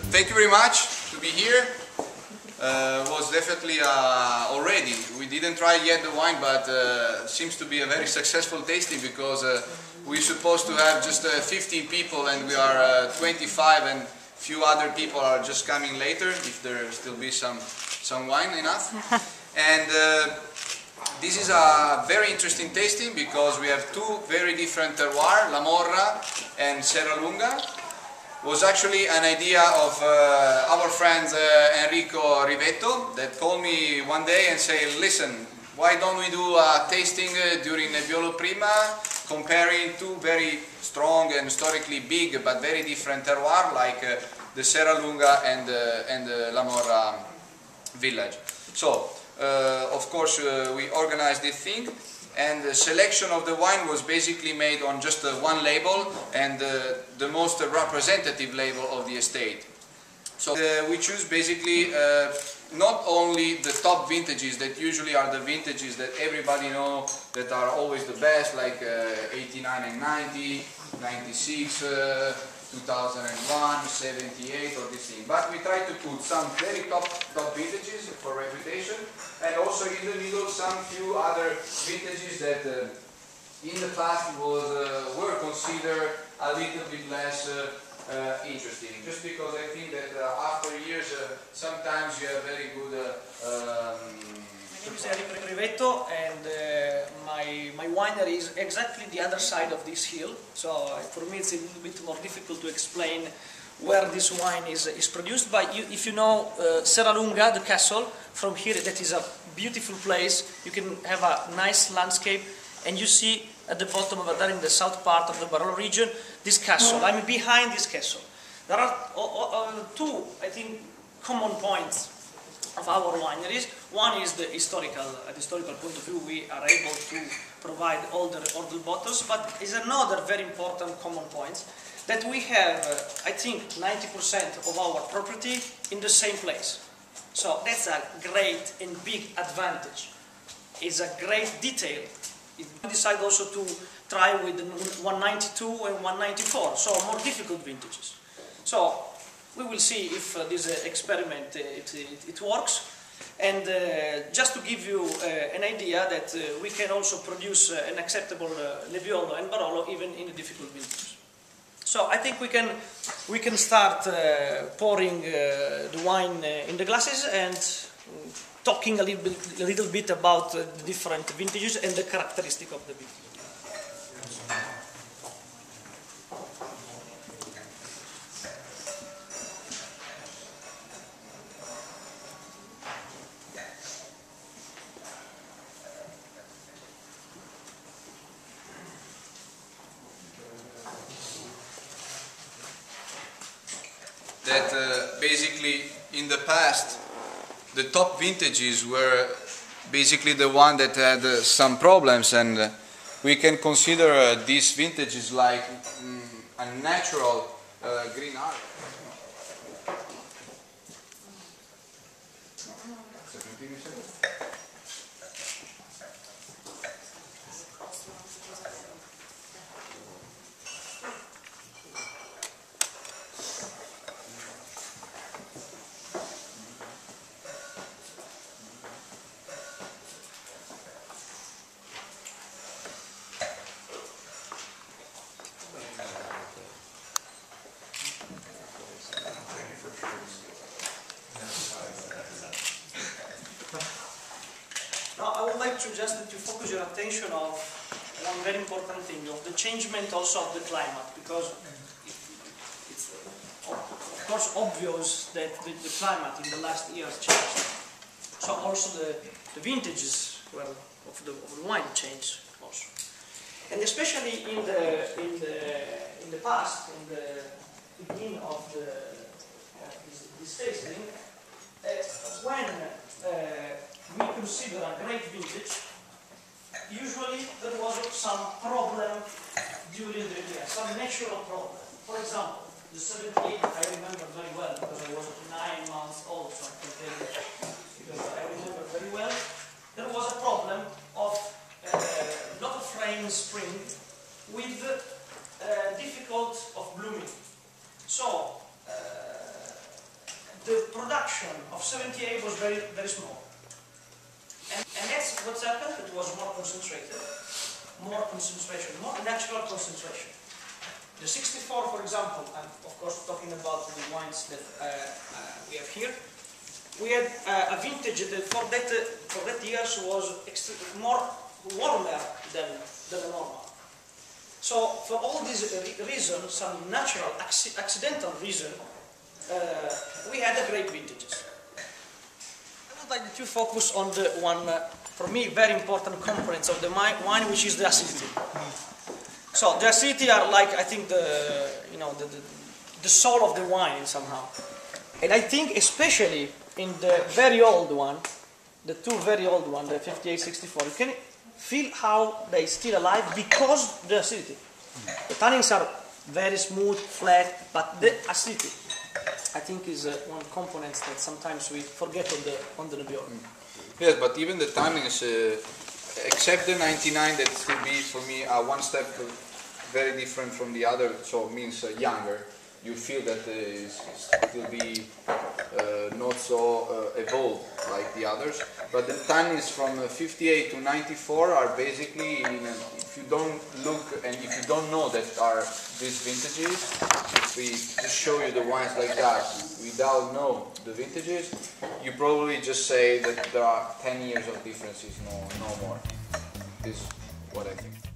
Thank you very much to be here. Was definitely already, we didn't try yet the wine, but seems to be a very successful tasting, because we're supposed to have just 15 people and we are 25, and few other people are just coming later, if there still be some wine enough. And this is a very interesting tasting because we have two very different terroirs, La Morra and Serralunga. Was actually an idea of our friend Enrico Rivetto, that called me one day and said, listen, why don't we do a tasting during Nebbiolo Prima, comparing two very strong and historically big but very different terroirs like the Serralunga and the La Morra village. So, of course, we organized this thing. And the selection of the wine was basically made on just one label, and the most representative label of the estate. So we choose basically not only the top vintages that usually are the vintages that everybody know that are always the best, like 89 and 90, 96, 2001, 78, or this thing. But we try to put some very top vintages for reputation, and also in the middle some few other vintages that in the past were considered a little bit less interesting. Just because I think that after years sometimes you have very good. My name is Rivetto, and my winery is exactly the other side of this hill, so for me it's a little bit more difficult to explain where this wine is produced. But if you know Serralunga, the castle, from here, that is a beautiful place. You can have a nice landscape, and you see at the bottom over there in the south part of the Barolo region, this castle. I'm behind this castle. There are two, I think, common points of our wineries. One is the historical, at the historical point of view, we are able to provide all the bottles, but is another very important common point that we have, I think, 90% of our property in the same place. So that's a great and big advantage. It's a great detail. We decide also to try with 192 and 194, so more difficult vintages. So we will see if this experiment it works. And just to give you an idea that we can also produce an acceptable Nebbiolo and Barolo even in a difficult vintage. So I think we can start pouring the wine in the glasses and talking a little bit about the different vintages and the characteristic of the vintage. That basically in the past the top vintages were basically the one that had some problems, and we can consider these vintages like a natural green art. Now, I would like to just to focus your attention on one very important thing, of the changement also of the climate, because it's of course obvious that the climate in the last years changed. So also the vintages of the wine changed also, and especially in the past, in the beginning of this tasting, when we consider a great vintage, usually there was some problem during the year, some natural problem. For example, the 78 I remember very well because I was 9 months old, so I can tell you because I remember very well. There was a problem of a lot of rain spring with difficult of blooming. So the production of 78 was very, very small. And that's what's happened. It was more concentrated, more concentration, more natural concentration. The 64, for example, I'm of course talking about the wines that we have here. We had a vintage that for that years was more warmer than normal. So for all these reasons, some natural, accidental reason, we had a great vintages. I would like to focus on the one, for me, very important components of the wine, which is the acidity. So the acidity are like, I think, the soul of the wine somehow. And I think especially in the very old one, the two very old one, the 58-64, you can feel how they still alive because the acidity. The tannins are very smooth, flat, but the acidity, I think, is one component that sometimes we forget on the Nebbiolo. Yes, but even the tannins, except the 99, that could be for me one step very different from the other, so it means younger. You feel that it will be not so evolved like the others, but the tannins from 58 to 94 are basically, if you don't look and if you don't know that are these vintages, if we just show you the wines like that without know the vintages, you probably just say that there are 10 years of differences, no more. This is what I think.